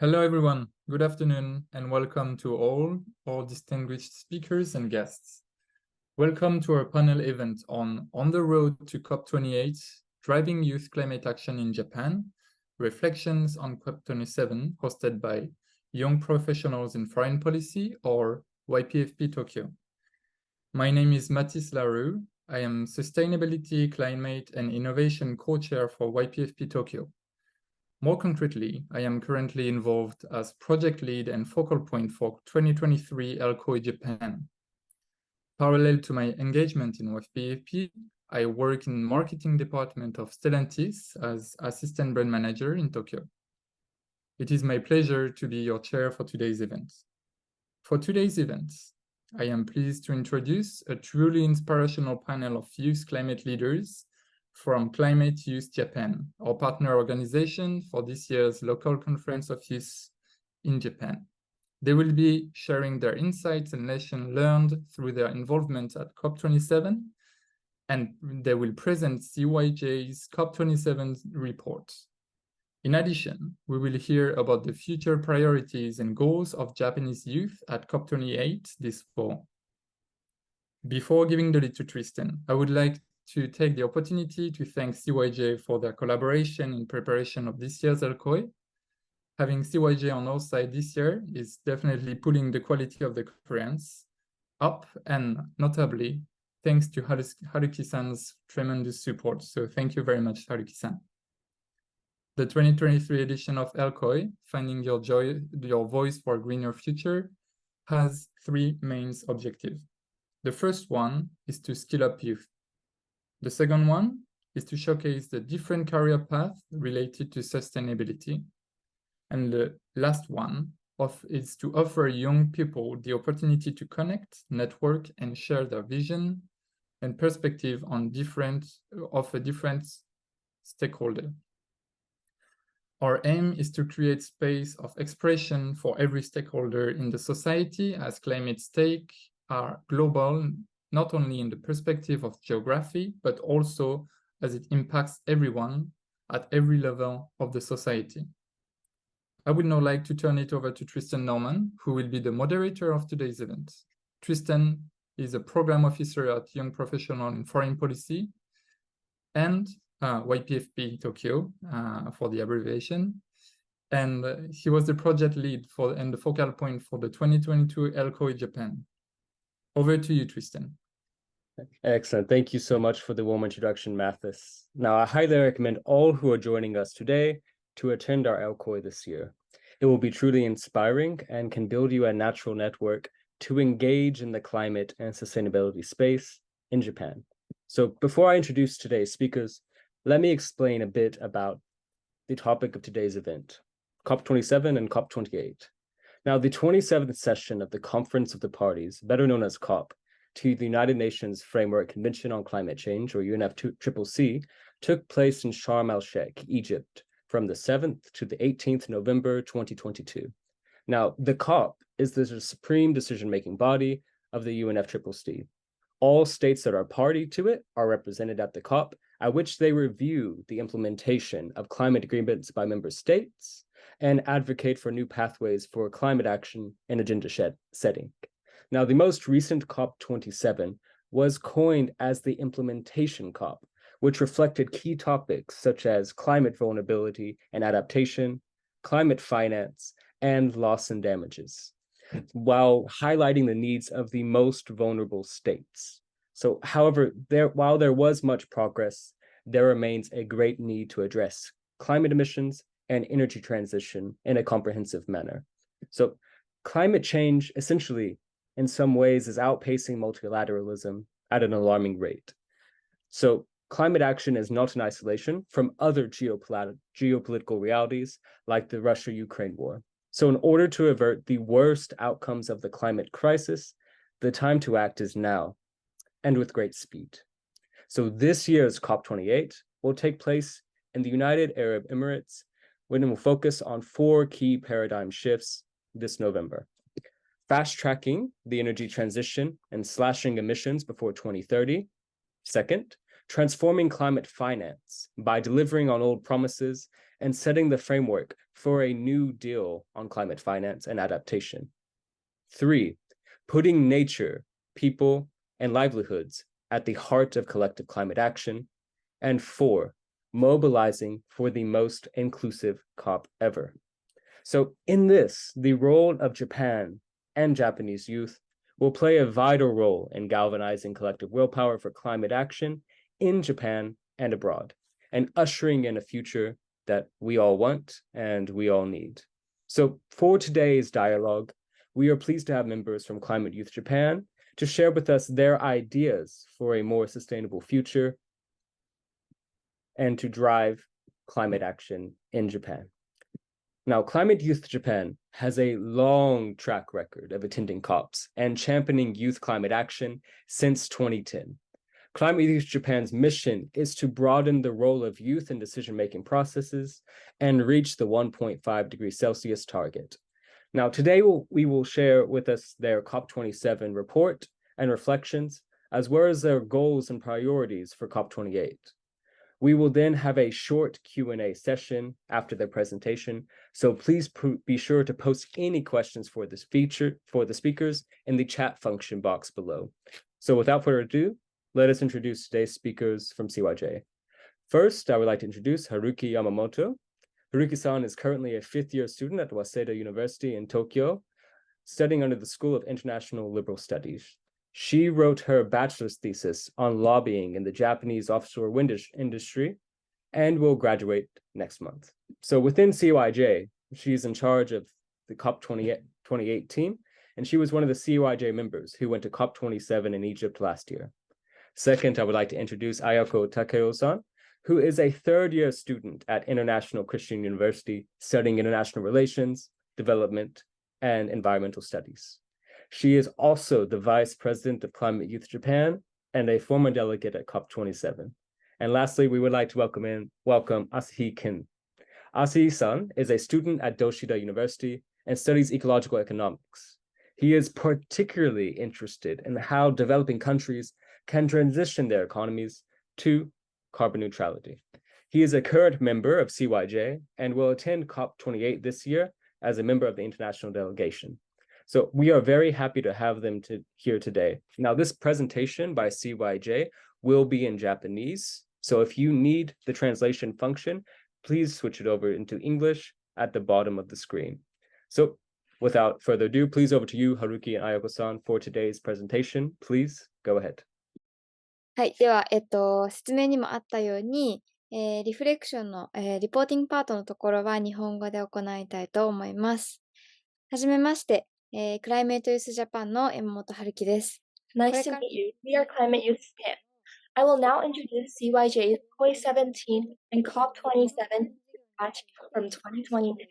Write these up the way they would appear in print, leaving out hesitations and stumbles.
Hello, everyone. Good afternoon, and welcome to all our distinguished speakers and guests. Welcome to our panel event on the Road to COP28, Driving Youth Climate Action in Japan, Reflections on COP27, hosted by Young Professionals in Foreign Policy, or YPFP Tokyo. My name is Mathis Larue. I am Sustainability, Climate, and Innovation Co-Chair for YPFP Tokyo. More concretely, I am currently involved as project lead and focal point for 2023 COP Japan. Parallel to my engagement in YPFP, I work in marketing department of Stellantis as assistant brand manager in Tokyo. It is my pleasure to be your chair for today's event. For today's event, I am pleased to introduce a truly inspirational panel of youth climate leaders from Climate Youth Japan, our partner organization for this year's local conference of youth in Japan. They will be sharing their insights and lessons learned through their involvement at COP27, and they will present CYJ's COP27 report. In addition, we will hear about the future priorities and goals of Japanese youth at COP28 this fall. Before giving the lead to Tristan, I would like to take the opportunity to thank CYJ for their collaboration in preparation of this year's COP. Having CYJ on our side this year is definitely pulling the quality of the conference up, and notably, thanks to Haruki-san's tremendous support. So thank you very much, Haruki-san. The 2023 edition of COP, Finding Your Voice for a Greener Future, has three main objectives. The first one is to skill up youth. The second one is to showcase the different career paths related to sustainability. And the last one is to offer young people the opportunity to connect, network, and share their vision and perspective on different stakeholders. Our aim is to create space of expression for every stakeholder in the society, as climate stakes are global, not only in the perspective of geography, but also as it impacts everyone at every level of the society. I would now like to turn it over to Tristan Norman, who will be the moderator of today's event. Tristan is a program officer at Young Professional in Foreign Policy and YPFP Tokyo for the abbreviation. And he was the project lead and the focal point for the 2022 COP Japan. Over to you, Tristan. Excellent. Thank you so much for the warm introduction, Mathis. Now, I highly recommend all who are joining us today to attend our COP this year. It will be truly inspiring and can build you a natural network to engage in the climate and sustainability space in Japan. So before I introduce today's speakers, let me explain a bit about the topic of today's event, COP27 and COP28. Now, the 27th session of the Conference of the Parties, better known as COP, to the United Nations Framework Convention on Climate Change, or UNFCCC, took place in Sharm el-Sheikh, Egypt, from the 7th to the 18th November 2022. Now, the COP is the supreme decision-making body of the UNFCCC. All states that are party to it are represented at the COP, at which they review the implementation of climate agreements by member states and advocate for new pathways for climate action and agenda setting. Now, the most recent COP27 was coined as the implementation COP, which reflected key topics such as climate vulnerability and adaptation, climate finance, and loss and damages, while highlighting the needs of the most vulnerable states. So, however, while there was much progress, there remains a great need to address climate emissions and energy transition in a comprehensive manner. So, climate change essentially, in some ways, is outpacing multilateralism at an alarming rate. So, climate action is not in isolation from other geopolitical realities like the Russia-Ukraine war. So in order to avert the worst outcomes of the climate crisis, the time to act is now, and with great speed. So this year's COP28 will take place in the United Arab Emirates, when it will focus on 4 key paradigm shifts this November. Fast-tracking the energy transition and slashing emissions before 2030. Second, transforming climate finance by delivering on old promises and setting the framework for a new deal on climate finance and adaptation. 3, putting nature, people, and livelihoods at the heart of collective climate action. And 4, mobilizing for the most inclusive COP ever. So in this, the role of Japan and Japanese youth will play a vital role in galvanizing collective willpower for climate action in Japan and abroad, and ushering in a future that we all want and we all need. So for today's dialogue, we are pleased to have members from Climate Youth Japan to share with us their ideas for a more sustainable future and to drive climate action in Japan. Now, Climate Youth Japan has a long track record of attending COPs and championing youth climate action since 2010. Climate Youth Japan's mission is to broaden the role of youth in decision-making processes and reach the 1.5 degrees Celsius target. Now, today we will share with us their COP27 report and reflections, as well as their goals and priorities for COP28. We will then have a short Q&A session after their presentation, so please be sure to post any questions for the speakers in the chat function box below. So without further ado, let us introduce today's speakers from CYJ. First, I would like to introduce Haruki Yamamoto. Haruki-san is currently a fifth-year student at Waseda University in Tokyo, studying under the School of International Liberal Studies. She wrote her bachelor's thesis on lobbying in the Japanese offshore wind industry and will graduate next month. So within CYJ, she's in charge of the COP28 team, and she was one of the CYJ members who went to COP27 in Egypt last year. Second, I would like to introduce Ayako Takeo-san, who is a third-year student at International Christian University studying international relations, development, and environmental studies. She is also the vice president of Climate Youth Japan and a former delegate at COP27. And lastly, we would like to welcome Asahi Kin. Asahi-san is a student at Doshida University and studies ecological economics. He is particularly interested in how developing countries can transition their economies to carbon neutrality. He is a current member of CYJ and will attend COP28 this year as a member of the international delegation. So we are very happy to have them here today. Now, this presentation by CYJ will be in Japanese. So if you need the translation function, please switch it over into English at the bottom of the screen. So without further ado, please over to you, Haruki and Ayako-san, for today's presentation. Please go ahead. はい、では、説明にもあったように、リフレクションの、リポーティングパートのところは日本語で行いたいと思います。はじめまして、クライメートユースジャパンの山本春樹です。Nice to meet you. We are Climate Youth Japan. I will now introduce CYJ's COP17 and COP27 batch from 2022.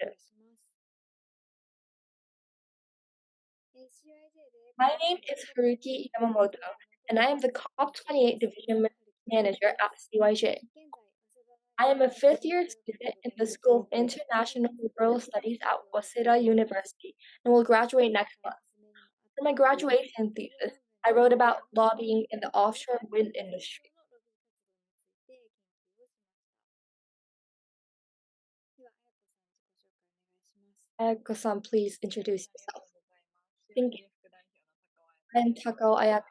My name is Haruki Yamamoto, and I am the COP28 Division Manager at CYJ. I am a fifth-year student in the School of International Liberal Studies at Waseda University and will graduate next month. For my graduation thesis, I wrote about lobbying in the offshore wind industry. Ayako-san, please introduce yourself. Thank you. I am Takao Ayako,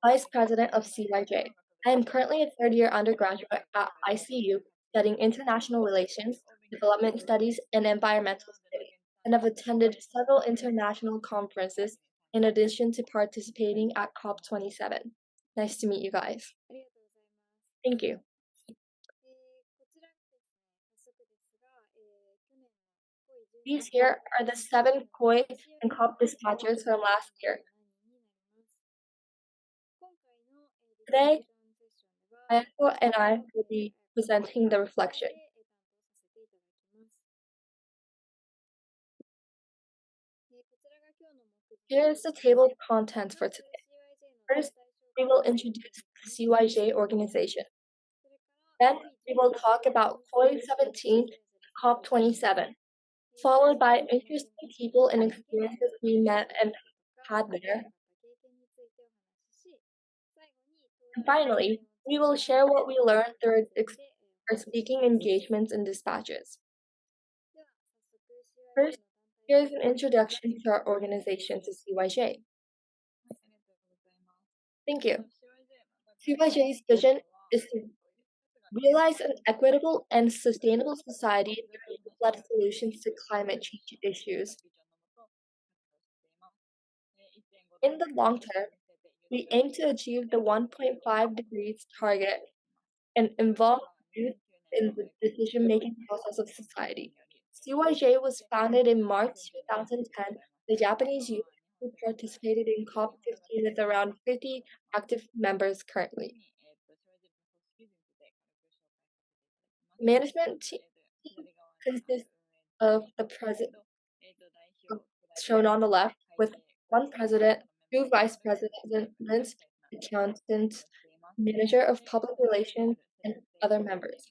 Vice President of CYJ. I am currently a third-year undergraduate at ICU studying international relations, development studies, and environmental studies, and have attended several international conferences in addition to participating at COP27. Nice to meet you guys. Thank you. These here are the 7 COI and COP dispatchers from last year. Today, Ayako and I will be presenting the reflection. Here is the table of contents for today. First, we will introduce the CYJ organization. Then, we will talk about COP17 and COP27, followed by interesting people and experiences we met and had there. And finally, we will share what we learned through our speaking engagements and dispatches. First, here's an introduction to our organization, to CYJ. Thank you. CYJ's vision is to realize an equitable and sustainable society through led solutions to climate change issues. In the long term, we aim to achieve the 1.5 degrees target and involve youth in the decision-making process of society. CYJ was founded in March 2010. The Japanese youth who participated in COP15 with around 50 active members currently. Management team consists of the president, shown on the left, with one president, two vice presidents, accountant, manager of public relations, and other members.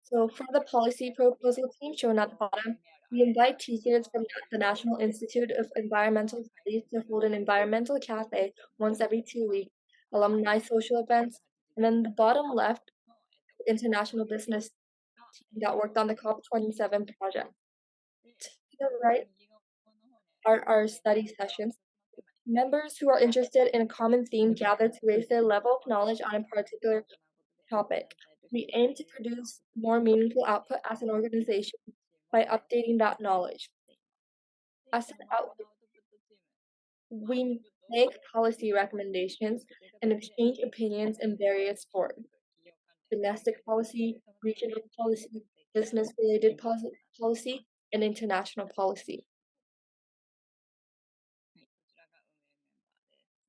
So for the policy proposal team shown at the bottom, we invite teachers from the National Institute of Environmental Studies to hold an environmental cafe once every 2 weeks, alumni social events, and then the bottom left, international business team that worked on the COP27 project. To the right are our study sessions. Members who are interested in a common theme gather to raise their level of knowledge on a particular topic. We aim to produce more meaningful output as an organization by updating that knowledge. As an output, we make policy recommendations and exchange opinions in various forms: domestic policy, regional policy, business-related policy, and international policy.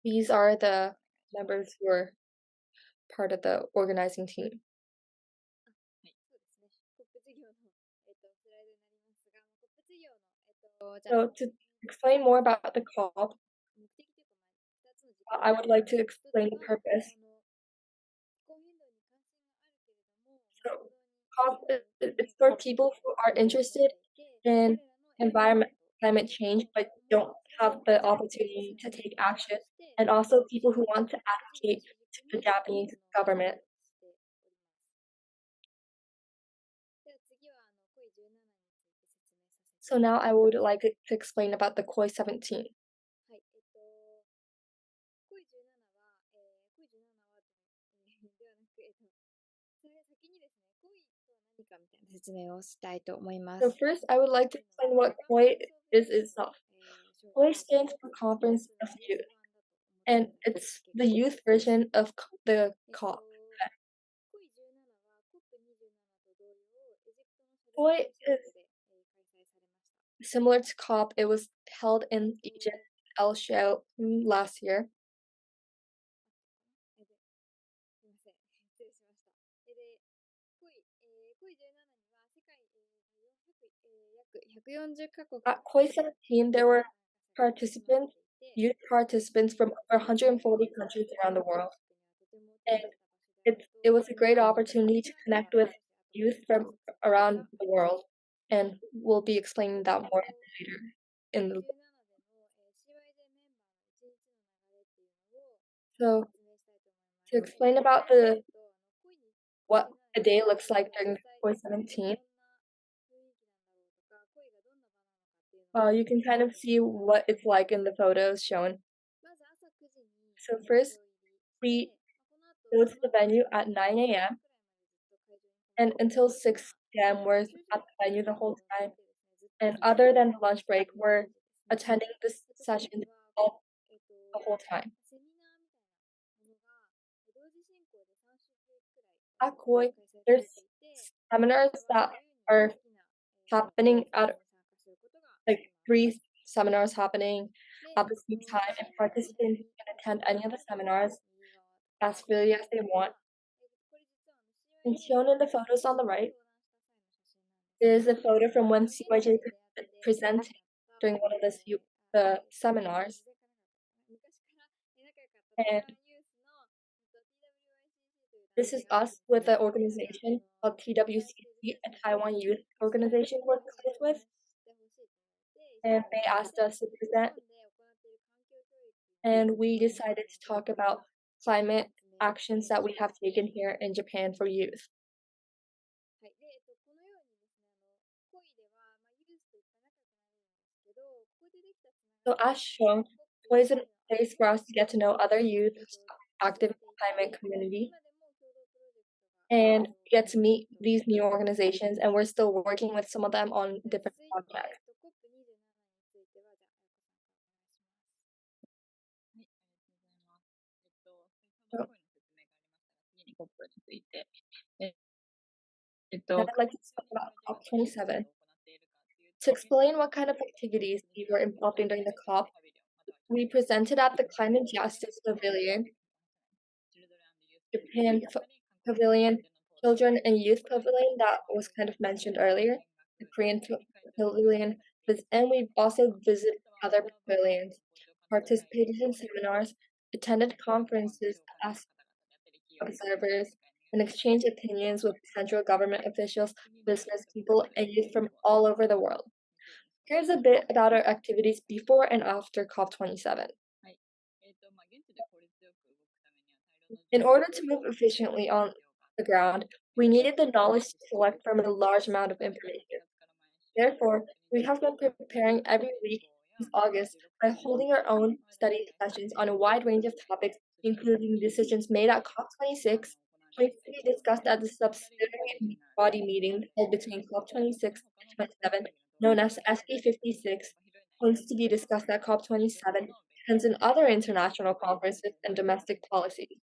These are the members who are part of the organizing team. So to explain more about the COP, I would like to explain the purpose. So COP is for people who are interested in climate change but don't have the opportunity to take action, and also people who want to advocate to the Japanese government. So now I would like to explain about the COP27. So first, I would like to explain what COI is itself. COI stands for Conference of Youth, and it's the youth version of the COP. COI is similar to COP. It was held in Egypt, El Shell, last year. At COP27, there were youth participants from over 140 countries around the world. And it was a great opportunity to connect with youth from around the world. And we'll be explaining that more later in the. So to explain about what a day looks like during COP27, you can kind of see what it's like in the photos shown. So first, we go to the venue at 9 a.m. and until 6 p.m. we're at the venue the whole time. And other than the lunch break, we're attending this session the whole time. At COI, there's seminars that are happening at 3 seminars happening at the same time, and participants can attend any of the seminars as freely as they want. And shown in the photos on the right is a photo from when CYJ presented during one of the seminars. And this is us with the organization called TWCC, a Taiwan youth organization we're close with. And they asked us to present. And we decided to talk about climate actions that we have taken here in Japan for youth. So as shown, COP is a place for us to get to know other youth active in the climate community and get to meet these new organizations, and we're still working with some of them on different projects. Now I'd like to talk about COP27. To explain what kind of activities we were involved in during the COP, we presented at the Climate Justice Pavilion, Japan Pavilion, Children and Youth Pavilion that was kind of mentioned earlier, the Korean Pavilion, and we also visited other pavilions, participated in seminars, attended conferences as observers, and exchanged opinions with central government officials, business people, and youth from all over the world. Here's a bit about our activities before and after COP27. In order to move efficiently on the ground, we needed the knowledge to select from a large amount of information. Therefore, we have been preparing every week since August by holding our own study sessions on a wide range of topics, including decisions made at COP26, which to be discussed at the subsidiary body meeting held between COP26 and 27, known as SP56, points to be discussed at COP27, and in other international conferences and domestic policies.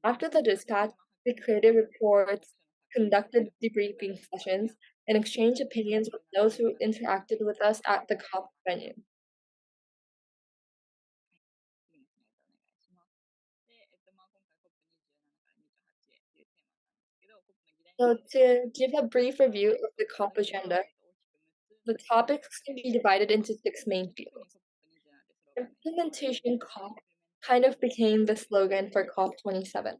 After the dispatch, we created reports, conducted debriefing sessions, and exchanged opinions with those who interacted with us at the COP venue. So to give a brief review of the COP agenda, the topics can be divided into 6 main fields. Implementation COP kind of became the slogan for COP27.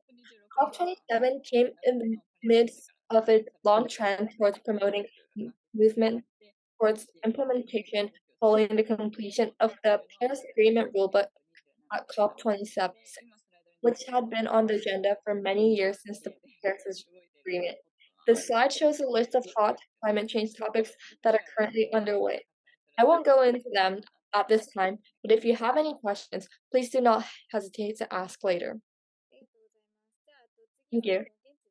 COP27 came in the midst of a long trend towards promoting movement towards implementation following the completion of the Paris Agreement rulebook at COP27, which had been on the agenda for many years since the Paris Agreement. The slide shows a list of hot climate change topics that are currently underway. I won't go into them at this time, but if you have any questions, please do not hesitate to ask later. Thank you.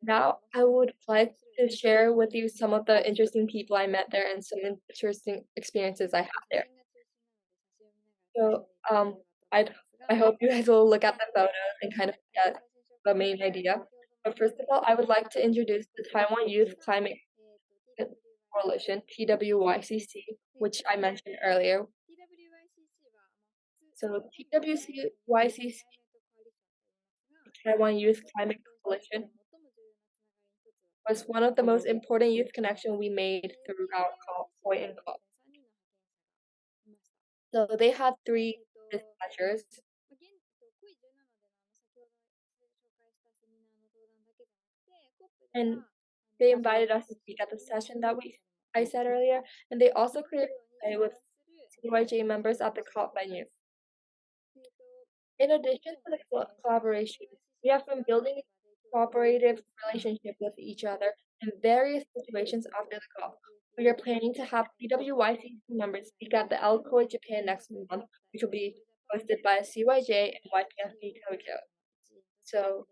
Now, I would like to share with you some of the interesting people I met there and some interesting experiences I had there. So, I hope you guys will look at the photos and kind of get the main idea. But first of all, I would like to introduce the Taiwan Youth Climate Coalition, TWYCC, which I mentioned earlier. So TWYCC, Taiwan Youth Climate Coalition, was one of the most important youth connections we made throughout COP and COP. So they had 3 dispatchers. And they invited us to speak at the session that I said earlier, and they also created a play with CYJ members at the COP venue. In addition to the collaboration, we have been building a cooperative relationship with each other in various situations after the COP. We are planning to have TWYCC members speak at the LCOI Japan next month, which will be hosted by CYJ and YPFP Tokyo. So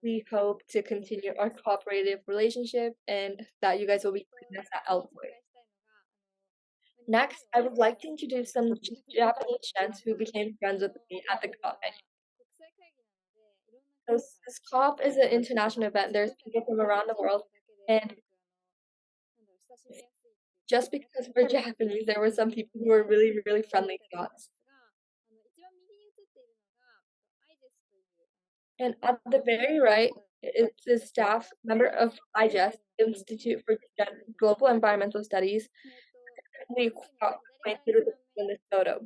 we hope to continue our cooperative relationship and that you guys will be joining us at LCOI. Next, I would like to introduce some Japanese gents who became friends with me at the COP venue. So this COP is an international event. There's people from around the world, and just because we're Japanese, there were some people who were really, really friendly to us. And at the very right is the staff member of IGES, Institute for Global Environmental Studies. We pointed in this photo.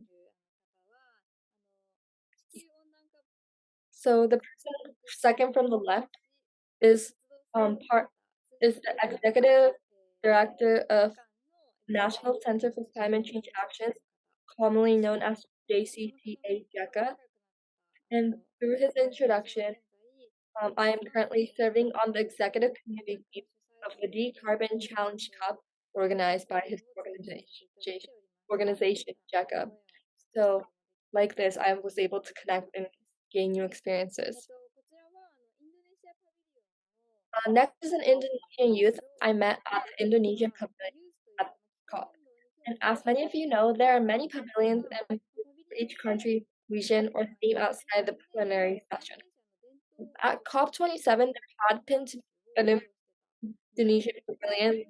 So the person second from the left is the executive director of National Center for Climate Change Actions, commonly known as JCTA JECA. And through his introduction, I am currently serving on the executive committee of the Decarbon Challenge Cup organized by his organization Jacob. So, like this, I was able to connect and gain new experiences. Next is an Indonesian youth I met at the Indonesian pavilion at COP. And as many of you know, there are many pavilions for each country, region, or theme outside the plenary session. At COP27, there had been an Indonesian pavilion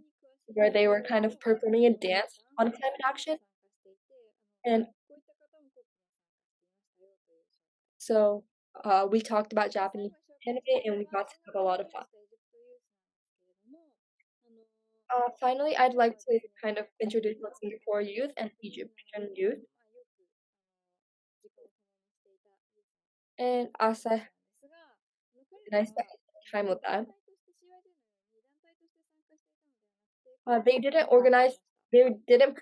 where they were kind of performing a dance on climate action. And so we talked about Japanese anime and we got to have a lot of fun. Finally, I'd like to kind of introduce what Singapore youth and Egyptian youth. And as I spent time with them, they didn't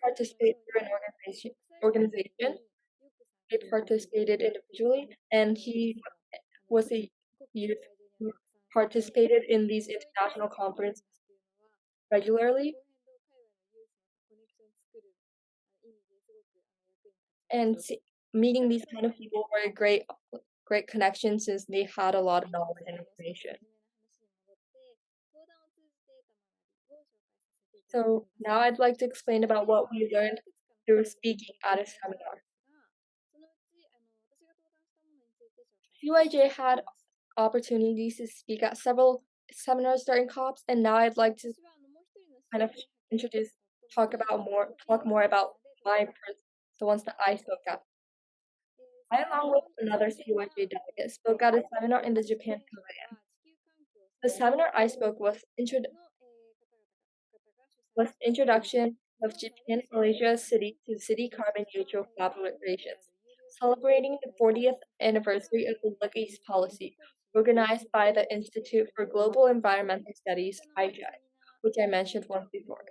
participate through an organization. They participated individually, and he was a youth who participated in these international conferences regularly. And meeting these kind of people were a great connection since they had a lot of knowledge and information. So now I'd like to explain about what we learned through speaking at a seminar. UIJ had opportunities to speak at several seminars during COPs, and now I'd like to kind of talk more about the ones that I spoke at. I, along with another COIJ delegate, spoke at a seminar in the Japan Pavilion. The seminar I spoke was introduction of Japan Malaysia city to city carbon neutral collaborations, celebrating the 40th anniversary of the delegates policy, organized by the Institute for Global Environmental Studies, IJI, which I mentioned once before.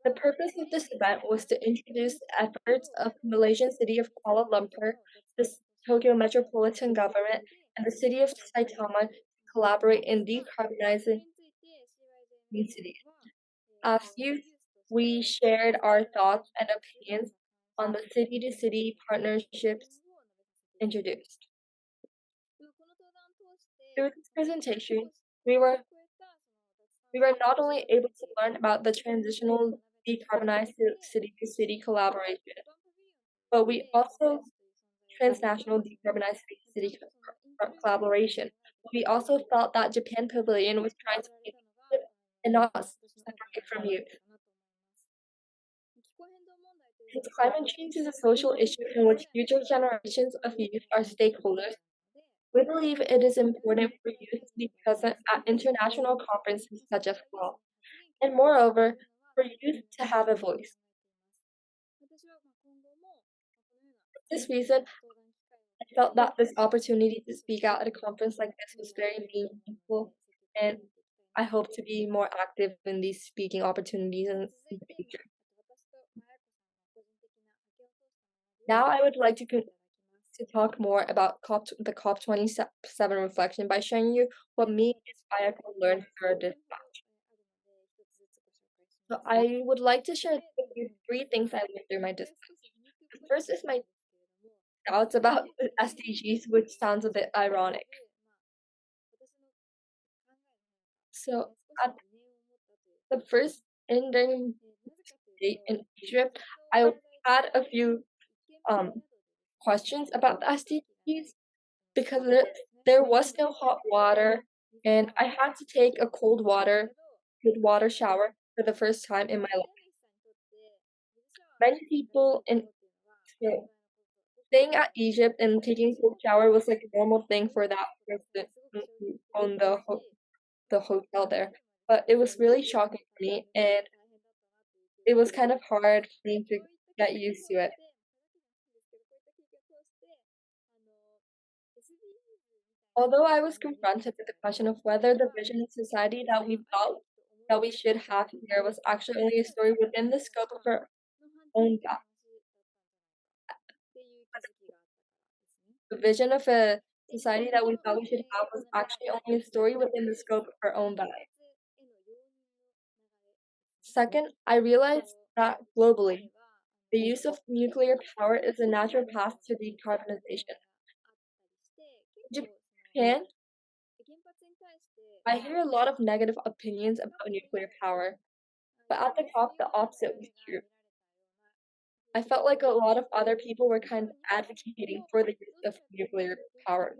The purpose of this event was to introduce the efforts of the Malaysian city of Kuala Lumpur, the Tokyo Metropolitan Government, and the city of Saitama to collaborate in decarbonizing these cities. As youth, we shared our thoughts and opinions on the city-to-city partnerships introduced. Through this presentation, we were not only able to learn about the transitional decarbonized city-to-city collaboration, but we also transnational decarbonized city collaboration. We also felt that Japan Pavilion was trying to be and not separate from youth. Since climate change is a social issue in which future generations of youth are stakeholders, we believe it is important for youth to be present at international conferences such as COP, and moreover, for youth to have a voice. For this reason, I felt that this opportunity to speak out at a conference like this was very meaningful, and I hope to be more active in these speaking opportunities in the future. Now I would like to talk more about the COP27 reflection by showing you what me and Ayako learned through this match. So I would like to share with you 3 things I learned through my discussion. The first is my doubts about the SDGs, which sounds a bit ironic. So at the first during in Egypt, I had a few questions about the SDGs because there was no hot water, and I had to take a cold water shower for the first time in my life. Many people staying at Egypt and taking a cold shower was like a normal thing for that person who owned the hotel there. But it was really shocking for me, and it was kind of hard for me to get used to it. Although I was confronted with the question of whether the vision of society that we thought that we should have here was actually only a story within the scope of our own path. the vision of a society that we thought we should have was actually only a story within the scope of our own bag. Second, I realized that globally, the use of nuclear power is a natural path to decarbonization. In Japan, I hear a lot of negative opinions about nuclear power, but at the COP, the opposite was true. I felt like a lot of other people were kind of advocating for the use of nuclear power.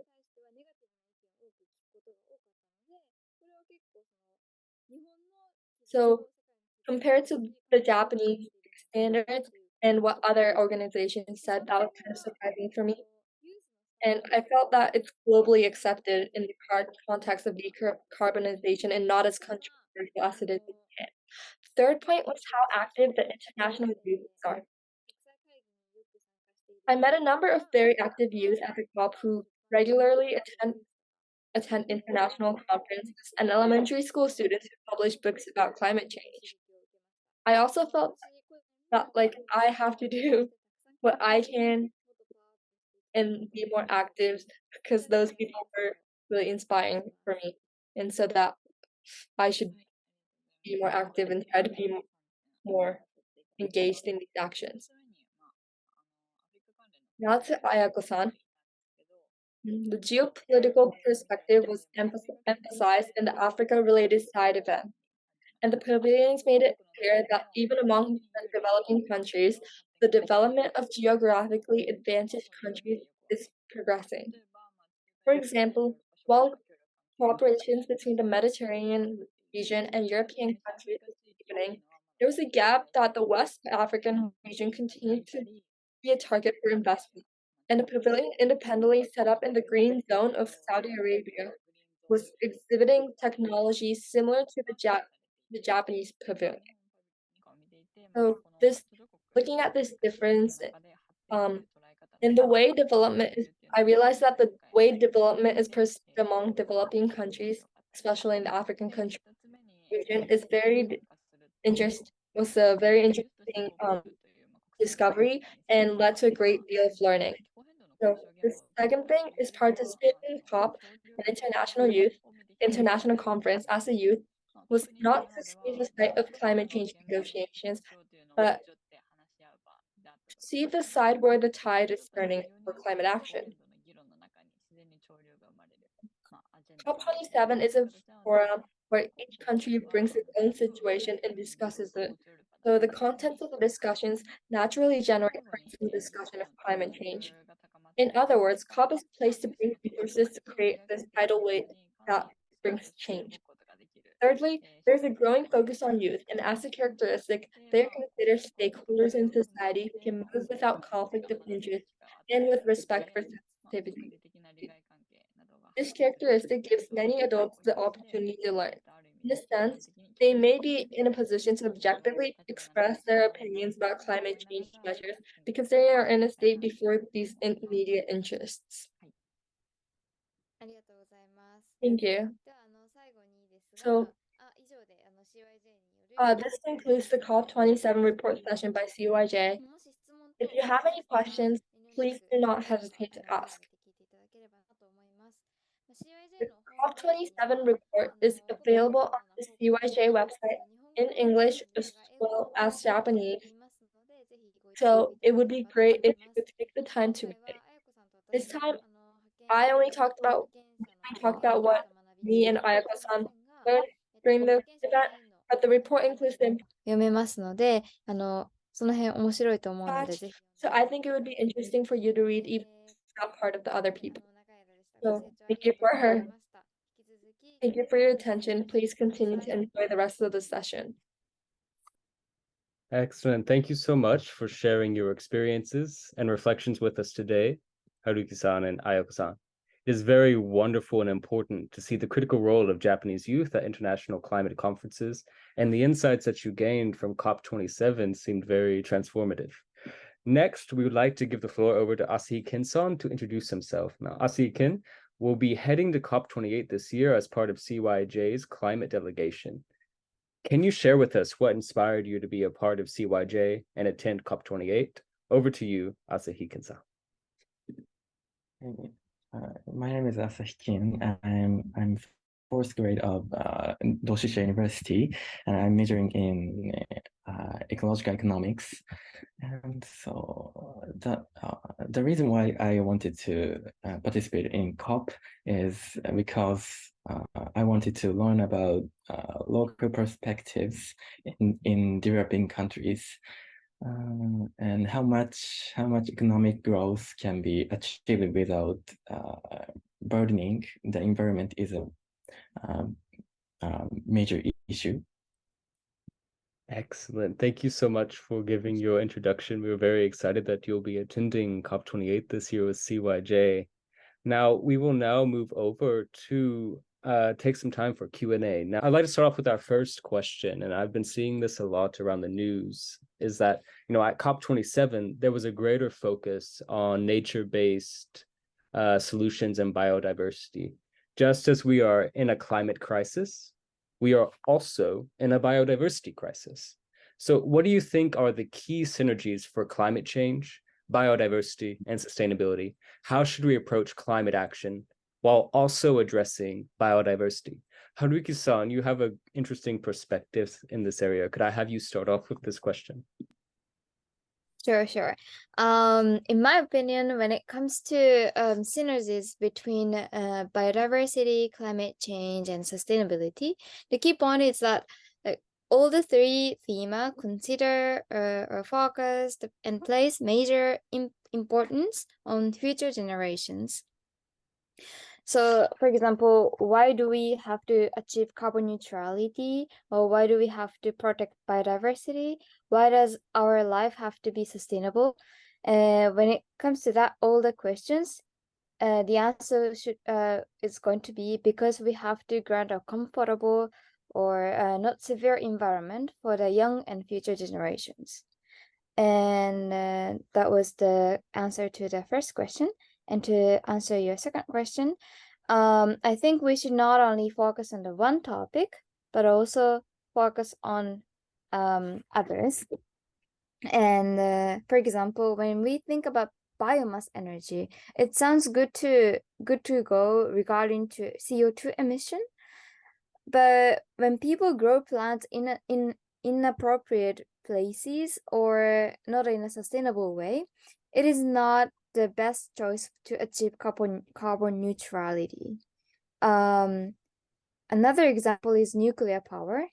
So, compared to the Japanese standards and what other organizations said, that was kind of surprising for me. And I felt that it's globally accepted in the context of decarbonization and not as controversial as it is in Japan. Third point was how active the international youth are. I met a number of very active youth at the COP who regularly attend international conferences and elementary school students who publish books about climate change. I also felt that like I have to do what I can and be more active because those people were really inspiring for me, and so that I should be more active and try to be more engaged in these actions. Now to Ayako-san. The geopolitical perspective was emphasized in the Africa-related side event, and the pavilions made it clear that even among developing countries, the development of geographically advantaged countries is progressing. For example, while cooperations between the Mediterranean region and European countries was deepening, there was a gap that the West African region continued to be a target for investment, and a pavilion independently set up in the green zone of Saudi Arabia was exhibiting technology similar to the Japanese pavilion. So looking at this difference, in the way development is, I realized that the way development is perceived among developing countries, especially in the African country region, is was a very interesting discovery and led to a great deal of learning. So the second thing is participating in COP, an international conference as a youth, was not to see the site of climate change negotiations, but to see the side where the tide is turning for climate action. COP27 is a forum where each country brings its own situation and discusses it. So the contents of the discussions naturally generate some discussion of climate change. In other words, COP is a place to bring resources to create this tidal wave that brings change. Thirdly, there's a growing focus on youth, and as a characteristic, they are considered stakeholders in society who can move without conflict of interest and with respect for sensitivity. This characteristic gives many adults the opportunity to learn. In a sense, they may be in a position to objectively express their opinions about climate change measures because they are in a state before these immediate interests. Thank you. So, this concludes the COP27 report session by COIJ. If you have any questions, please do not hesitate to ask. The COP27 report is available on the COIJ website in English as well as Japanese, so it would be great if you could take the time to read it. This time, I only talked about what me and Ayako-san learned during the event, but the report includes the 読めますので、その辺面白いと思うので、ぜひ。 So I think it would be interesting for you to read even if it's not part of the other people. So thank you for your attention. Please continue to enjoy the rest of the session. Excellent. Thank you so much for sharing your experiences and reflections with us today, Haruki-san and Ayako-san. It is very wonderful and important to see the critical role of Japanese youth at international climate conferences, and the insights that you gained from COP27 seemed very transformative. Next, we would like to give the floor over to Asahi-kin-san to introduce himself. Now, Asahi-kin will be heading to COP28 this year as part of CYJ's climate delegation. Can you share with us what inspired you to be a part of CYJ and attend COP28? Over to you, Asahi-kin-san. My name is Asahi Kim. I'm fourth grade of Doshisha University, and I'm majoring in ecological economics. And so the reason why I wanted to participate in COP is because I wanted to learn about local perspectives in developing countries. And how much economic growth can be achieved without burdening the environment is a major issue. Excellent. Thank you so much for giving your introduction. We were very excited that you'll be attending COP28 this year with CYJ. Now, we will now move over to take some time for Q&A. Now, I'd like to start off with our first question, and I've been seeing this a lot around the news, is that, at COP27, there was a greater focus on nature-based solutions and biodiversity. Just as we are in a climate crisis, we are also in a biodiversity crisis. So what do you think are the key synergies for climate change, biodiversity, and sustainability? How should we approach climate action while also addressing biodiversity? Haruki-san, you have an interesting perspective in this area. Could I have you start off with this question? Sure. In my opinion, when it comes to synergies between biodiversity, climate change, and sustainability, the key point is that all the three themes consider or focused and place major importance on future generations. So, for example, why do we have to achieve carbon neutrality, or why do we have to protect biodiversity? Why does our life have to be sustainable? When it comes to that, all the questions, the answer is going to be because we have to grant a comfortable or not severe environment for the young and future generations. And that was the answer to the first question. And to answer your second question, I think we should not only focus on the one topic, but also focus on others. And for example, when we think about biomass energy, it sounds good to go regarding to CO2 emission. But when people grow plants in inappropriate places or not in a sustainable way, it is not the best choice to achieve carbon neutrality. Another example is nuclear power.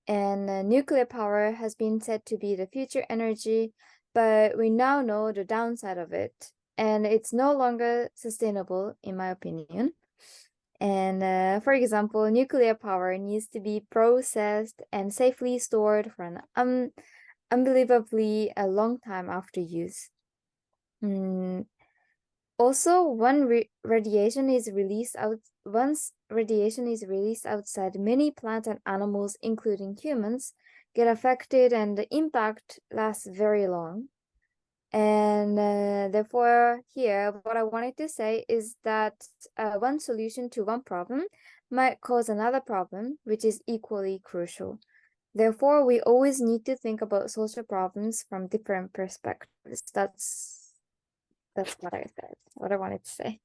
And nuclear power has been said to be the future energy, but we now know the downside of it. And it's no longer sustainable, in my opinion. And for example, nuclear power needs to be processed and safely stored for an unbelievably a long time after use. Also, once radiation is released outside, many plants and animals, including humans, get affected, and the impact lasts very long. And therefore, here, what I wanted to say is that one solution to one problem might cause another problem, which is equally crucial. Therefore, we always need to think about social problems from different perspectives. That's what I said, what I wanted to say.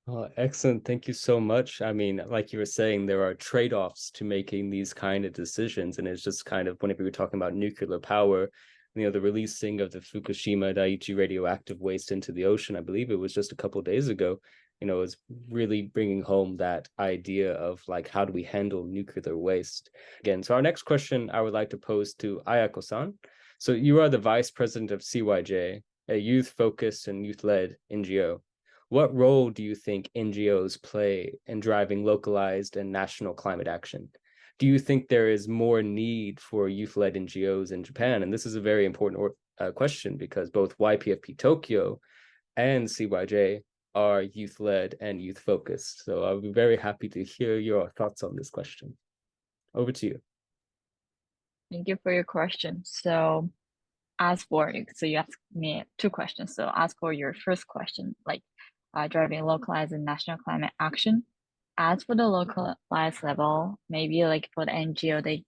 Oh, excellent. Thank you so much. I mean, like you were saying, there are trade-offs to making these kind of decisions. And it's just kind of, whenever we're talking about nuclear power, the releasing of the Fukushima Daiichi radioactive waste into the ocean, I believe it was just a couple of days ago, is really bringing home that idea of like, how do we handle nuclear waste? Again, so our next question I would like to pose to Ayako-san. So you are the vice president of CYJ, a youth-focused and youth-led NGO. What role do you think NGOs play in driving localized and national climate action? Do you think there is more need for youth-led NGOs in Japan? And this is a very important question because both YPFP Tokyo and CYJ are youth-led and youth-focused. So I'll be very happy to hear your thoughts on this question. Over to you. Thank you for your question. So you asked me two questions. So as for your first question, like driving localized and national climate action, as for the localized level, maybe like for the NGO, they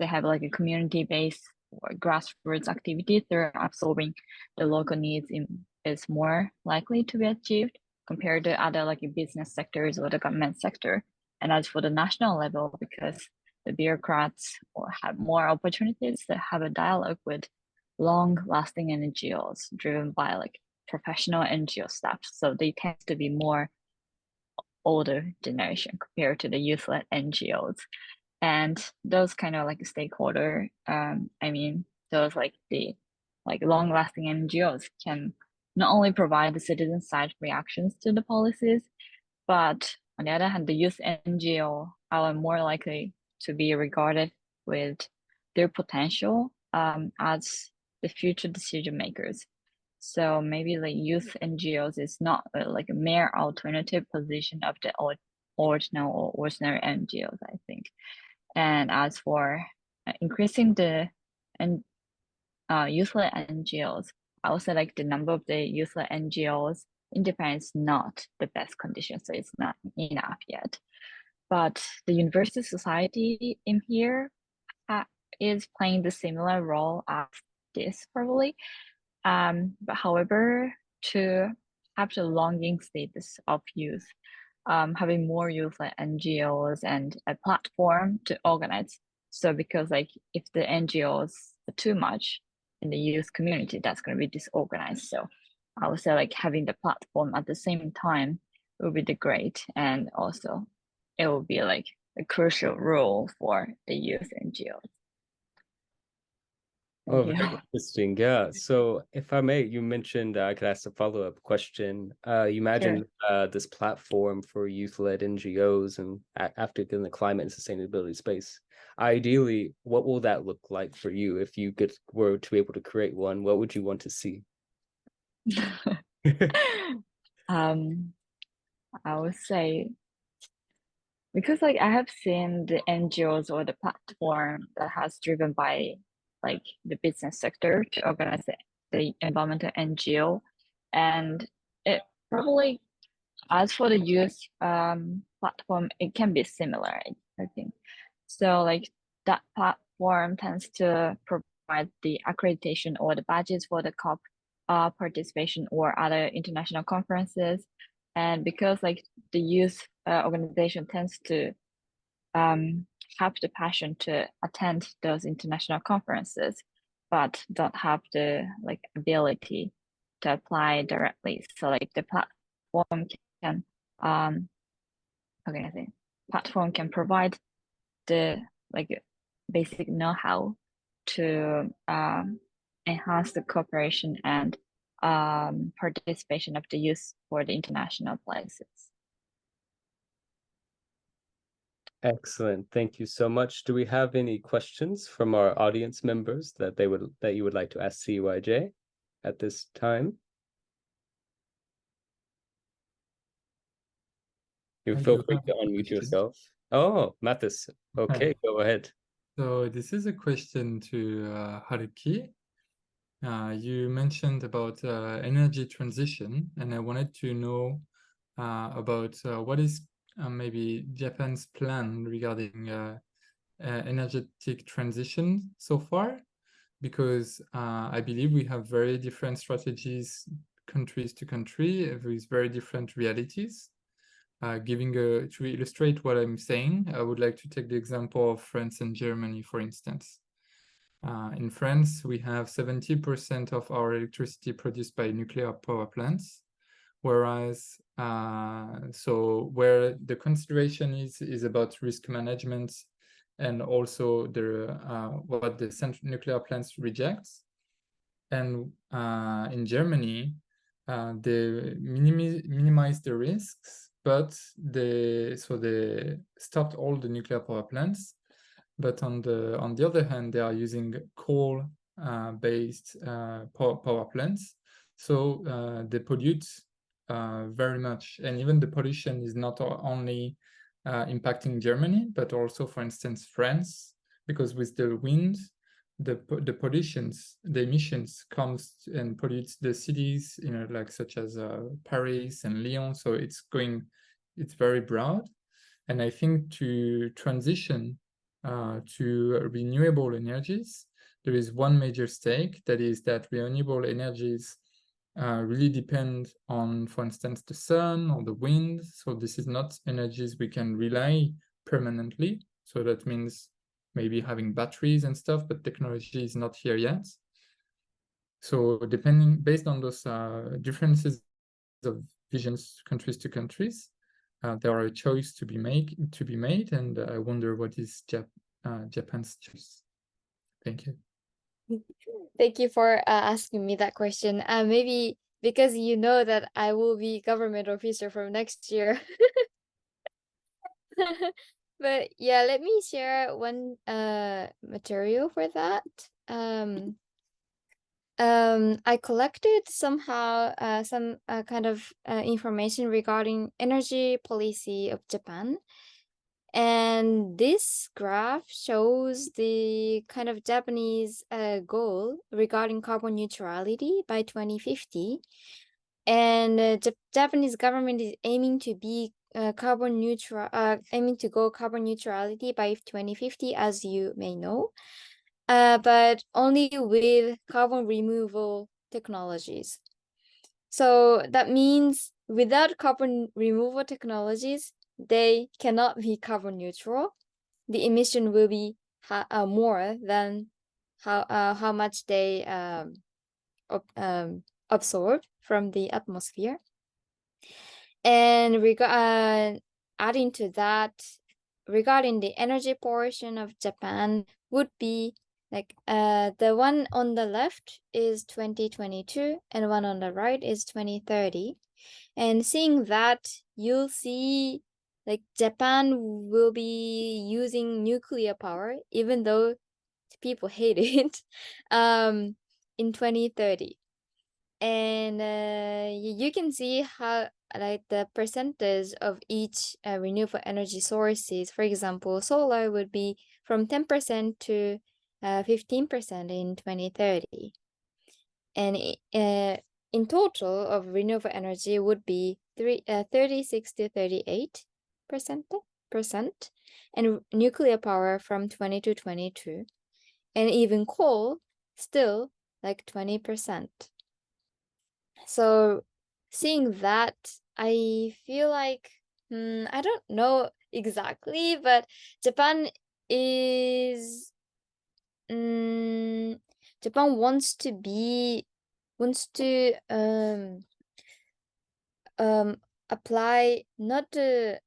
have like a community-based or grassroots activity through absorbing the local needs is more likely to be achieved compared to other like business sectors or the government sector. And as for the national level, because the bureaucrats have more opportunities to have a dialogue with long-lasting NGOs driven by like professional NGO staff. So they tend to be more older generation compared to the youth-led NGOs. And those kind of like stakeholder, those like the long-lasting NGOs can not only provide the citizen-side reactions to the policies, but on the other hand, the youth NGO are more likely to be regarded with their potential as the future decision makers. So maybe the youth NGOs is not like a mere alternative position of the ordinary NGOs, I think. And as for increasing the youth-led NGOs, I would say like the number of the youth-led NGOs in Japan is not the best condition, so it's not enough yet. But the university society in here is playing the similar role as this probably. But however, to have the longing status of youth, having more youth like NGOs and a platform to organize. So because like if the NGOs are too much in the youth community, that's going to be disorganized. So I would say like having the platform at the same time will be the great, and also it will be like a crucial role for the youth NGOs. Oh, very interesting. Yeah. So if I may, you mentioned I could ask a follow-up question. You imagined this platform for youth-led NGOs and active in the climate and sustainability space. Ideally, what will that look like for you if you were to be able to create one? What would you want to see? I would say, because like I have seen the NGOs or the platform that has driven by like the business sector to organize the environmental NGO, and it probably, as for the youth platform, it can be similar, I think. So like that platform tends to provide the accreditation or the badges for the COP participation or other international conferences. And because like the youth organization tends to have the passion to attend those international conferences, but don't have the like ability to apply directly. So like the platform can platform can provide the like basic know-how to enhance the cooperation and participation of the youth for the international places. Excellent. Thank you so much. Do we have any questions from our audience members that you would like to ask CUIJ at this time? You feel free to unmute yourself. Oh, Mathis. Okay, go ahead. So this is a question to Haruki. You mentioned about energy transition, and I wanted to know about what is maybe Japan's plan regarding energetic transition so far, because I believe we have very different strategies countries to country with very different realities. To illustrate what I'm saying, I would like to take the example of France and Germany, for instance. In France, we have 70% of our electricity produced by nuclear power plants, whereas where the consideration is about risk management and also what the nuclear plants reject. And in Germany, they minimize the risks, but they stopped all the nuclear power plants. But on the other hand, they are using coal based power plants, so they pollute very much. And even the pollution is not only impacting Germany, but also, for instance, France, because with the wind, the emissions comes and pollutes the cities, like such as Paris and Lyon. So it's very broad. And I think to transition to renewable energies, there is one major stake, that is that renewable energies really depend on, for instance, the sun or the wind. So this is not energies we can rely permanently. So that means maybe having batteries and stuff, but technology is not here yet. So based on those differences of visions, countries to countries, there are a choice to be made, and I wonder what is Japan's choice. Thank you. Thank you for asking me that question. Maybe because you know that I will be government officer from next year. But yeah, let me share one material for that. I collected somehow some kind of information regarding energy policy of Japan. And this graph shows the kind of Japanese goal regarding carbon neutrality by 2050. And the Japanese government is aiming to be carbon neutral, aiming to go carbon neutrality by 2050, as you may know, but only with carbon removal technologies. So that means without carbon removal technologies, they cannot be carbon neutral. The emission will be more than how much they absorb from the atmosphere. And adding to that, regarding the energy portion of Japan would be like the one on the left is 2022 and one on the right is 2030. And seeing that, you'll see like Japan will be using nuclear power, even though people hate it, in 2030. And you can see how like the percentage of each renewable energy sources. For example, solar would be from 10% to 15% in 2030. And in total of renewable energy would be 36 to 38%, and nuclear power from 20 to 22, and even coal still like 20%. So seeing that, I feel like I don't know exactly, but Japan is Japan wants to apply not the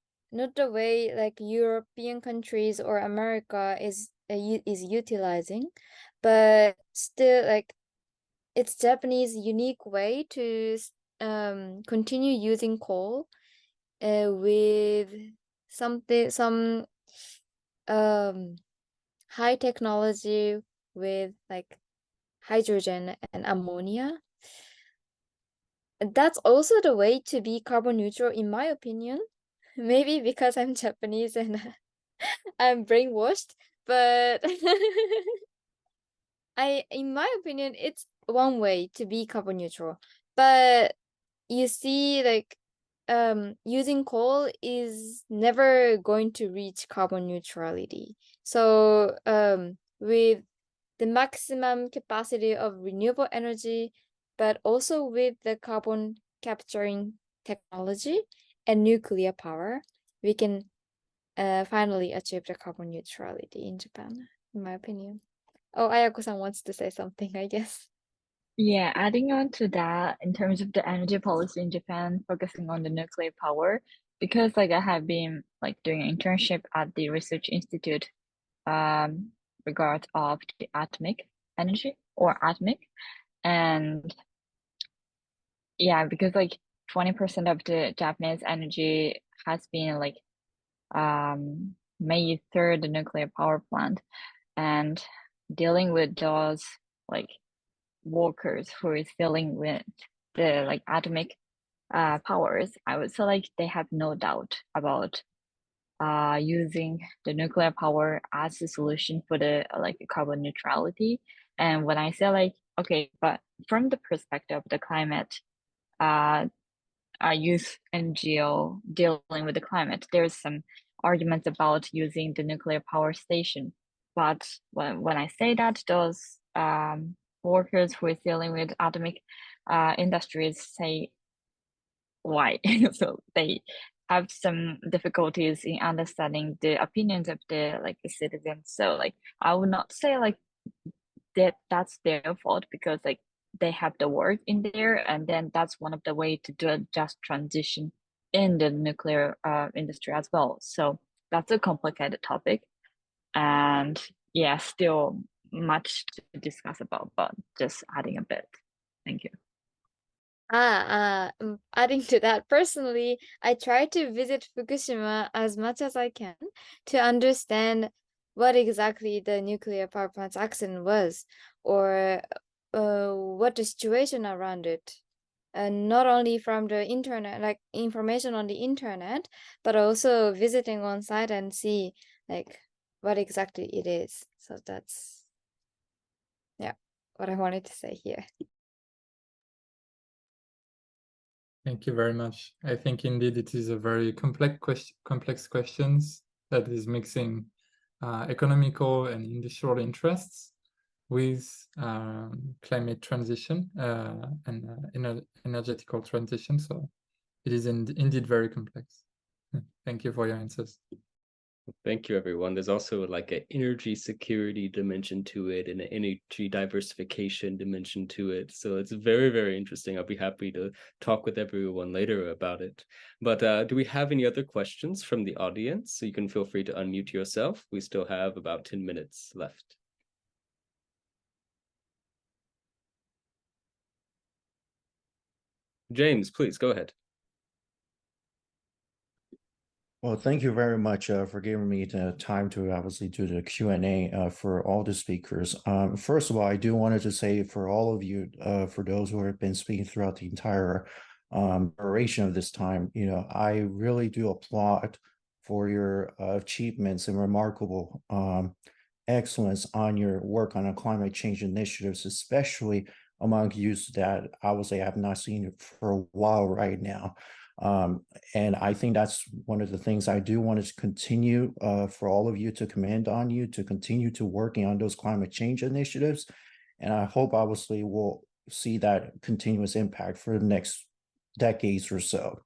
way like European countries or America is utilizing, but still like it's Japanese unique way to continue using coal with some high technology with like hydrogen and ammonia. That's also the way to be carbon neutral, in my opinion. Maybe because I'm Japanese and I'm brainwashed, but in my opinion, it's one way to be carbon neutral. But you see, like, using coal is never going to reach carbon neutrality. So, with the maximum capacity of renewable energy, but also with the carbon capturing technology and nuclear power, we can finally achieve the carbon neutrality in Japan, in my opinion. Oh, Ayako-san wants to say something, I guess. Yeah, adding on to that, in terms of the energy policy in Japan, focusing on the nuclear power, because like I have been like doing an internship at the research institute regard of the atomic energy or atomic, and yeah, because like 20% of the Japanese energy has been like made through the nuclear power plant, and dealing with those like workers who is dealing with the like atomic powers, I would say like they have no doubt about using the nuclear power as a solution for the like carbon neutrality. And when I say like, okay, but from the perspective of the climate youth NGO dealing with the climate, there's some arguments about using the nuclear power station. But when I say that, those workers who is dealing with atomic industries say why. So they have some difficulties in understanding the opinions of the citizens. So I would not say that's their fault, because they have the work in there, and then that's one of the way to do a just transition in the nuclear industry as well. So that's a complicated topic, and yeah, still much to discuss about, but just adding a bit. Thank you. Adding to that, personally, I try to visit Fukushima as much as I can to understand what exactly the nuclear power plant's accident was, or what the situation around it. And not only from the internet, like information on the internet, but also visiting on site and see what exactly it is. So that's, yeah, what I wanted to say here. Thank you very much. I think indeed it is a very complex questions that is mixing economical and industrial interests with climate transition and energetical transition. So it is indeed very complex. Thank you for your answers. Thank you, everyone. There's also an energy security dimension to it and an energy diversification dimension to it. So it's very, very interesting. I'll be happy to talk with everyone later about it. But do we have any other questions from the audience? So you can feel free to unmute yourself. We still have about 10 minutes left. James, please go ahead. Well, thank you very much for giving me the time to obviously do the Q&A for all the speakers. First of all, I do wanted to say for all of you, for those who have been speaking throughout the entire duration of this time, I really do applaud for your achievements and remarkable excellence on your work on climate change initiatives, especially among youth that I would say I have not seen it for a while right now. And I think that's one of the things I do want to continue for all of you to commend on you to continue to working on those climate change initiatives. And I hope obviously we'll see that continuous impact for the next decades or so.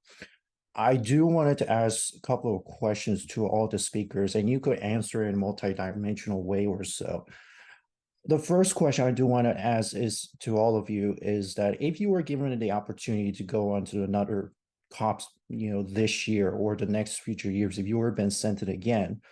I do wanted to ask a couple of questions to all the speakers, and you could answer in a multidimensional way or so. The first question I do want to ask is to all of you is that if you were given the opportunity to go on to another COPs, this year or the next future years, if you were been sent it again,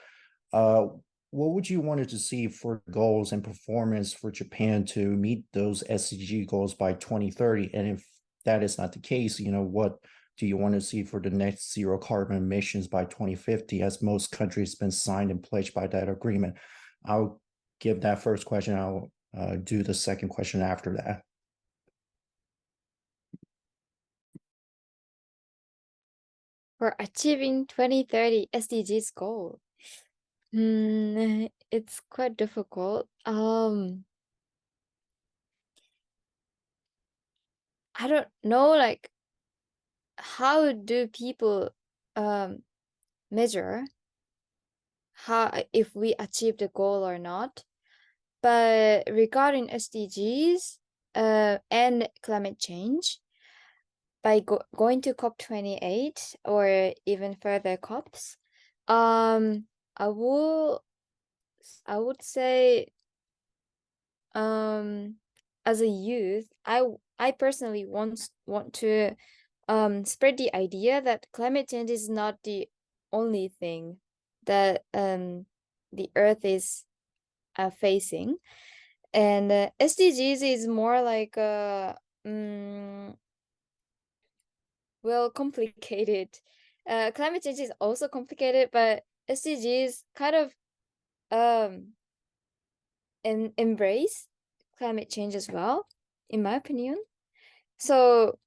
what would you wanted to see for goals and performance for Japan to meet those SDG goals by 2030? And if that is not the case, what do you want to see for the net zero carbon emissions by 2050, as most countries been signed and pledged by that agreement? I'll give that first question. I'll do the second question after that. For achieving 2030 SDGs goal, it's quite difficult. I don't know, how do people measure if we achieve the goal or not? But regarding SDGs and climate change, by going to COP28 or even further COPs, I would say, as a youth, I personally want to spread the idea that climate change is not the only thing that the Earth is facing, and SDGs is more like complicated. Climate change is also complicated, but SDGs kind of embrace climate change as well, in my opinion. So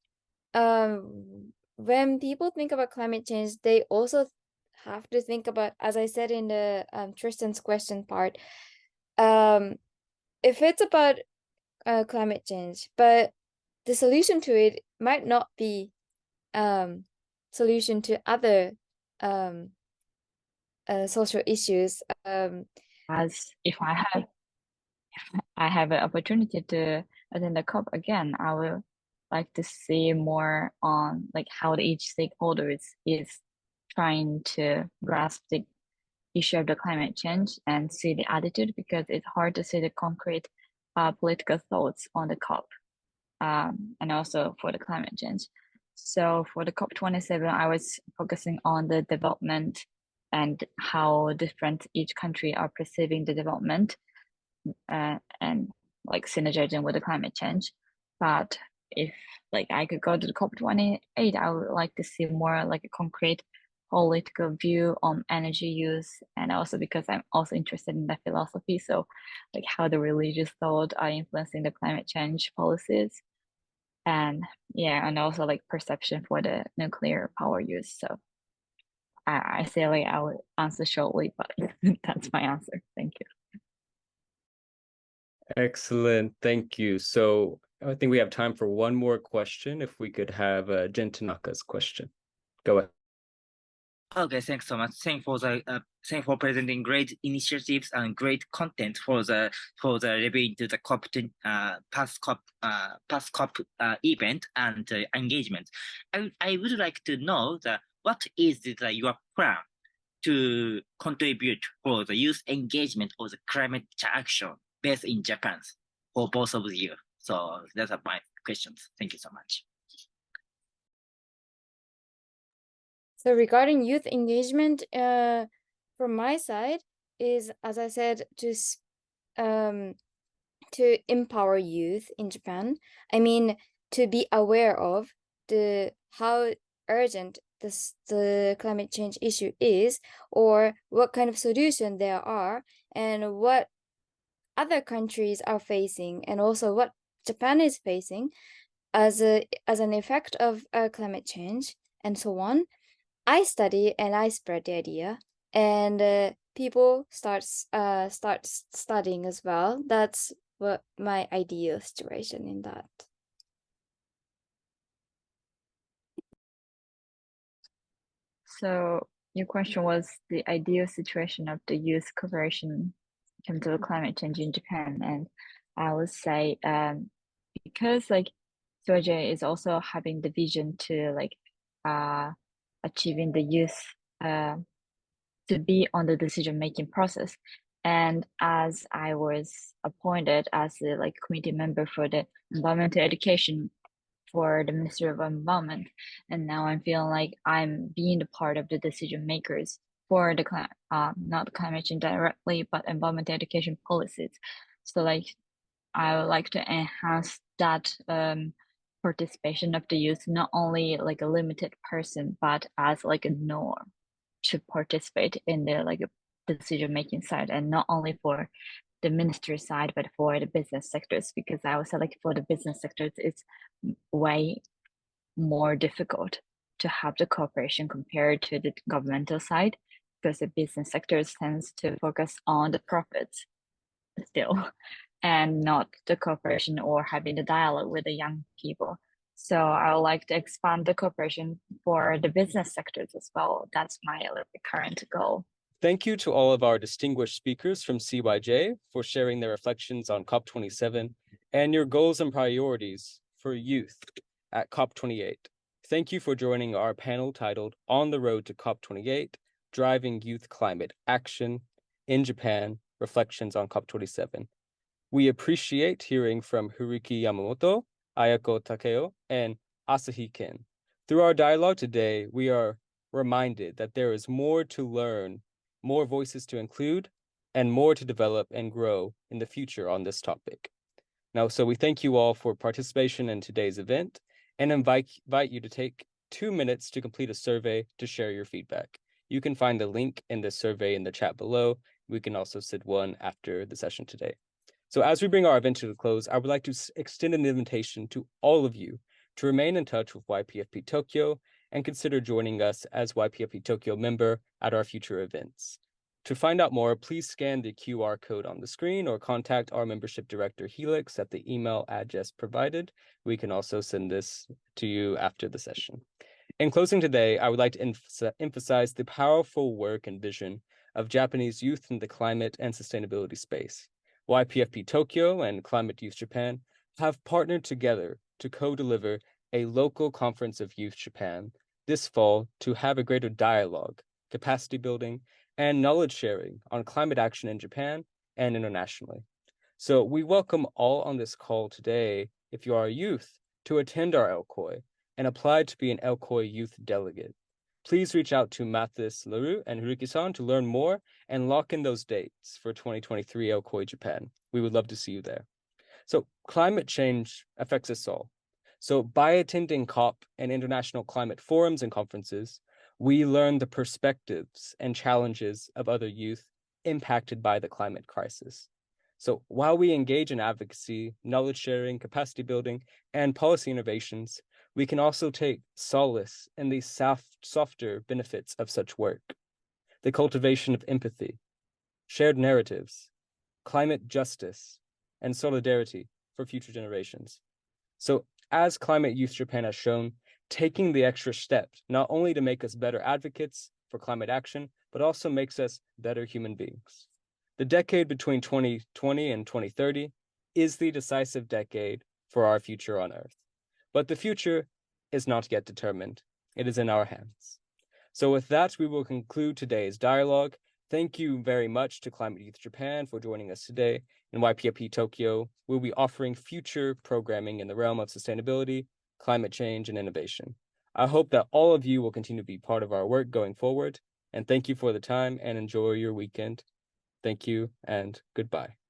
when people think about climate change, they also have to think about, as I said in the Tristan's question part, if it's about climate change, but the solution to it might not be solution to other As if I I have an opportunity to attend the COP again, I would like to see more on like how each stakeholder is trying to grasp the issue of the climate change and see the attitude, because it's hard to see the concrete political thoughts on the COP and also for the climate change. So for the COP27, I was focusing on the development and how different each country are perceiving the development and like synergizing with the climate change. But if like I could go to the COP28, I would like to see more like a concrete political view on energy use, and also because I'm also interested in the philosophy, so like how the religious thought are influencing the climate change policies, and yeah, and also like perception for the nuclear power use. So I say like I would answer shortly, but that's my answer. Thank you. Excellent, thank you. So I think we have time for one more question. If we could have Jen Tanaka's question. Go ahead. Okay, thanks so much. Thanks for presenting great initiatives and great content for the review into the past COP event and engagement. I would like to know what is your plan to contribute for the youth engagement or the climate action based in Japan for both of you. So those are my questions. Thank you so much. So regarding youth engagement, from my side is, as I said, to empower youth in Japan. I mean, to be aware of how urgent the climate change issue is, or what kind of solution there are, and what other countries are facing, and also what Japan is facing as an effect of climate change, and so on. I study and I spread the idea, and people start studying as well. That's what my ideal situation in that. So your question was the ideal situation of the youth cooperation in terms of climate change in Japan, and I would say because like COJ is also having the vision to like achieving the youth to be on the decision-making process. And as I was appointed as the like committee member for the environmental education for the Ministry of Environment, and now I'm feeling like I'm being the part of the decision makers for the not climate change directly, but environmental education policies. So like I would like to enhance that participation of the youth, not only like a limited person, but as like a norm to participate in the like decision making side, and not only for the ministry side, but for the business sectors, because I would say like for the business sectors, it's way more difficult to have the cooperation compared to the governmental side, because the business sectors tends to focus on the profits still, and not the cooperation or having the dialogue with the young people. So I would like to expand the cooperation for the business sectors as well. That's my current goal. Thank you to all of our distinguished speakers from CYJ for sharing their reflections on COP27 and your goals and priorities for youth at COP28. Thank you for joining our panel titled On the Road to COP28, Driving Youth Climate Action in Japan, Reflections on COP27. We appreciate hearing from Haruki Yamamoto, Ayako Takeo, and Asahi Ken. Through our dialogue today, we are reminded that there is more to learn, more voices to include, and more to develop and grow in the future on this topic. Now, so we thank you all for participation in today's event and invite you to take 2 minutes to complete a survey to share your feedback. You can find the link in the survey in the chat below. We can also send one after the session today. So as we bring our event to a close, I would like to extend an invitation to all of you to remain in touch with YPFP Tokyo and consider joining us as YPFP Tokyo member at our future events. To find out more, please scan the QR code on the screen or contact our membership director, Helix, at the email address provided. We can also send this to you after the session. In closing today, I would like to emphasize the powerful work and vision of Japanese youth in the climate and sustainability space. YPFP Tokyo and Climate Youth Japan have partnered together to co-deliver a local conference of Youth Japan this fall to have a greater dialogue, capacity building, and knowledge sharing on climate action in Japan and internationally. So we welcome all on this call today, if you are a youth, to attend our LCOI and apply to be an LCOI youth delegate. Please reach out to Mathis LaRue and Haruki-san to learn more and lock in those dates for 2023 LCOI Japan. We would love to see you there. So climate change affects us all. So by attending COP and international climate forums and conferences, we learn the perspectives and challenges of other youth impacted by the climate crisis. So while we engage in advocacy, knowledge sharing, capacity building, and policy innovations, we can also take solace in the softer benefits of such work. The cultivation of empathy, shared narratives, climate justice, and solidarity for future generations. So as Climate Youth Japan has shown, taking the extra step not only to make us better advocates for climate action, but also makes us better human beings. The decade between 2020 and 2030 is the decisive decade for our future on Earth. But the future is not yet determined. It is in our hands. So with that, we will conclude today's dialogue. Thank you very much to Climate Youth Japan for joining us today. In YPFP Tokyo, we'll be offering future programming in the realm of sustainability, climate change, and innovation. I hope that all of you will continue to be part of our work going forward. And thank you for the time and enjoy your weekend. Thank you and goodbye.